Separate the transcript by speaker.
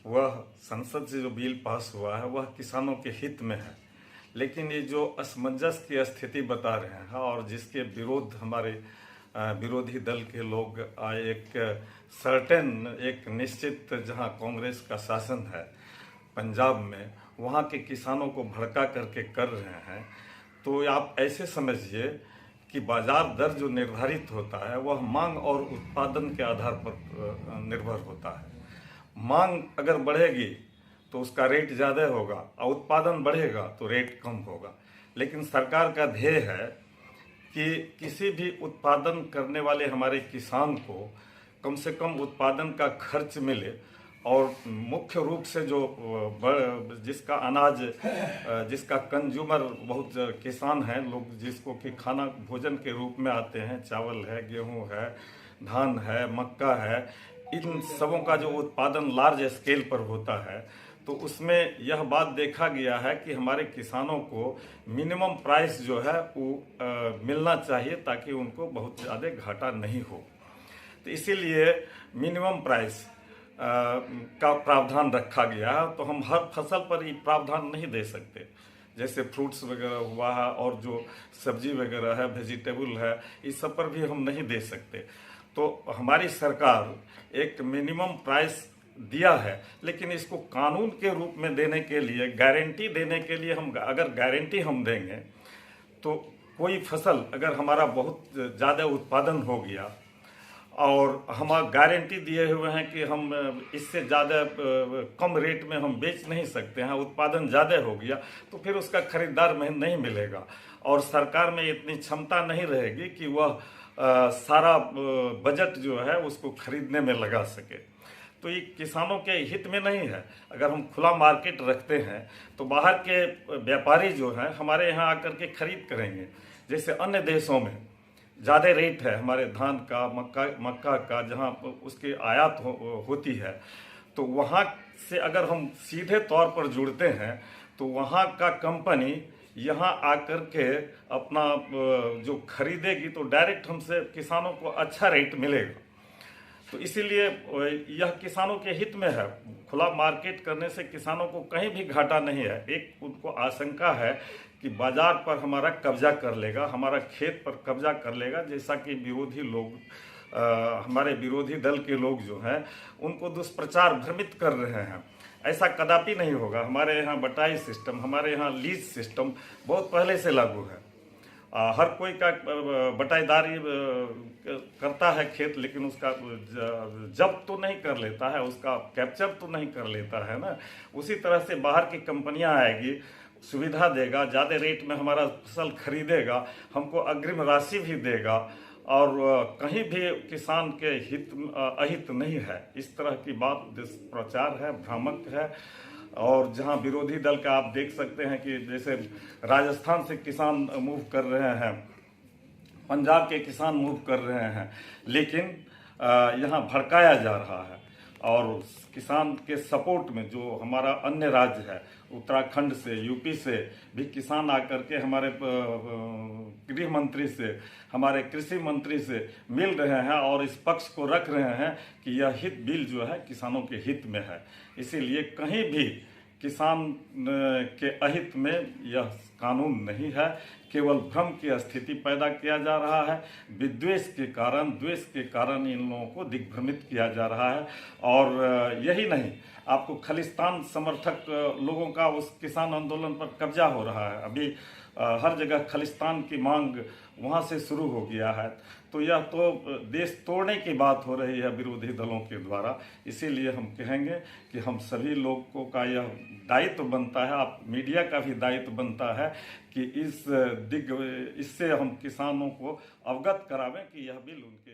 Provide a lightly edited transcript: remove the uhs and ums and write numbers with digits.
Speaker 1: वह संसद से जो बिल पास हुआ है वह किसानों के हित में है, लेकिन ये जो असमंजस की स्थिति बता रहे हैं और जिसके विरोध हमारे विरोधी दल के लोग एक सर्टेन एक निश्चित जहां कांग्रेस का शासन है पंजाब में, वहां के किसानों को भड़का करके कर रहे हैं, तो आप ऐसे समझिए कि बाजार दर जो निर्धारित होता है वह मांग और उत्पादन के आधार पर निर्भर होता है। मांग अगर बढ़ेगी तो उसका रेट ज़्यादा होगा और उत्पादन बढ़ेगा तो रेट कम होगा। लेकिन सरकार का ध्येय है कि किसी भी उत्पादन करने वाले हमारे किसान को कम से कम उत्पादन का खर्च मिले और मुख्य रूप से जो जिसका अनाज जिसका कंज्यूमर बहुत किसान हैं लोग, जिसको कि खाना भोजन के रूप में आते हैं, चावल है, गेहूं है, धान है, मक्का है, इन सबों का जो उत्पादन लार्ज स्केल पर होता है, तो उसमें यह बात देखा गया है कि हमारे किसानों को मिनिमम प्राइस जो है वो मिलना चाहिए ताकि उनको बहुत ज़्यादा घाटा नहीं हो। तो इसीलिए मिनिमम प्राइस का प्रावधान रखा गया है। तो हम हर फसल पर ये प्रावधान नहीं दे सकते, जैसे फ्रूट्स वगैरह हुआ है और जो सब्जी वगैरह है, वेजिटेबल है, इस सब पर भी हम नहीं दे सकते। तो हमारी सरकार एक मिनिमम प्राइस दिया है, लेकिन इसको कानून के रूप में देने के लिए, गारंटी देने के लिए, हम अगर गारंटी हम देंगे तो कोई फसल अगर हमारा बहुत ज़्यादा उत्पादन हो गया और हम गारंटी दिए हुए हैं कि हम इससे ज़्यादा कम रेट में हम बेच नहीं सकते हैं, उत्पादन ज़्यादा हो गया, तो फिर उसका खरीदार में नहीं मिलेगा और सरकार में इतनी क्षमता नहीं रहेगी कि वह सारा बजट जो है उसको खरीदने में लगा सके। तो ये किसानों के हित में नहीं है। अगर हम खुला मार्केट रखते हैं तो बाहर के व्यापारी जो हैं हमारे यहाँ आकर के खरीद करेंगे। जैसे अन्य देशों में ज़्यादा रेट है हमारे धान का, मक्का का, जहाँ उसकी आयात होती है, तो वहाँ से अगर हम सीधे तौर पर जुड़ते हैं तो वहाँ का कंपनी यहाँ आकर के अपना जो खरीदेगी तो डायरेक्ट हमसे किसानों को अच्छा रेट मिलेगा। तो इसीलिए यह किसानों के हित में है। खुला मार्केट करने से किसानों को कहीं भी घाटा नहीं है। एक उनको आशंका है कि बाजार पर हमारा कब्जा कर लेगा, हमारा खेत पर कब्जा कर लेगा, जैसा कि विरोधी लोग हमारे विरोधी दल के लोग जो हैं उनको दुष्प्रचार भ्रमित कर रहे हैं। ऐसा कदापि नहीं होगा। हमारे यहाँ बटाई सिस्टम, हमारे यहाँ लीज सिस्टम बहुत पहले से लागू है। हर कोई का बटाईदारी करता है खेत, लेकिन उसका जब्त तो नहीं कर लेता है, उसका कैप्चर तो नहीं कर लेता है ना। उसी तरह से बाहर की कंपनियां आएगी, सुविधा देगा, ज़्यादा रेट में हमारा फसल खरीदेगा, हमको अग्रिम राशि भी देगा और कहीं भी किसान के हित अहित नहीं है। इस तरह की बात दुष्प्रचार है, भ्रामक है। और जहां विरोधी दल का आप देख सकते हैं कि जैसे राजस्थान से किसान मूव कर रहे हैं, पंजाब के किसान मूव कर रहे हैं, लेकिन यहां भड़काया जा रहा है। और किसान के सपोर्ट में जो हमारा अन्य राज्य है, उत्तराखंड से, यूपी से भी किसान आकर के हमारे गृह मंत्री से, हमारे कृषि मंत्री से मिल रहे हैं और इस पक्ष को रख रहे हैं कि यह हित बिल जो है किसानों के हित में है। इसीलिए कहीं भी किसान के अहित में यह कानून नहीं है। केवल भ्रम की स्थिति पैदा किया जा रहा है। विद्वेष के कारण, द्वेष के कारण इन लोगों को दिग्भ्रमित किया जा रहा है। और यही नहीं, आपको खालिस्तान समर्थक लोगों का उस किसान आंदोलन पर कब्जा हो रहा है। अभी हर जगह खालिस्तान की मांग वहाँ से शुरू हो गया है। तो यह तो देश तोड़ने की बात हो रही है विरोधी दलों के द्वारा। इसीलिए हम कहेंगे कि हम सभी लोगों का यह दायित्व बनता है, आप मीडिया का भी दायित्व बनता है कि इससे हम किसानों को अवगत करावें कि यह बिल उनके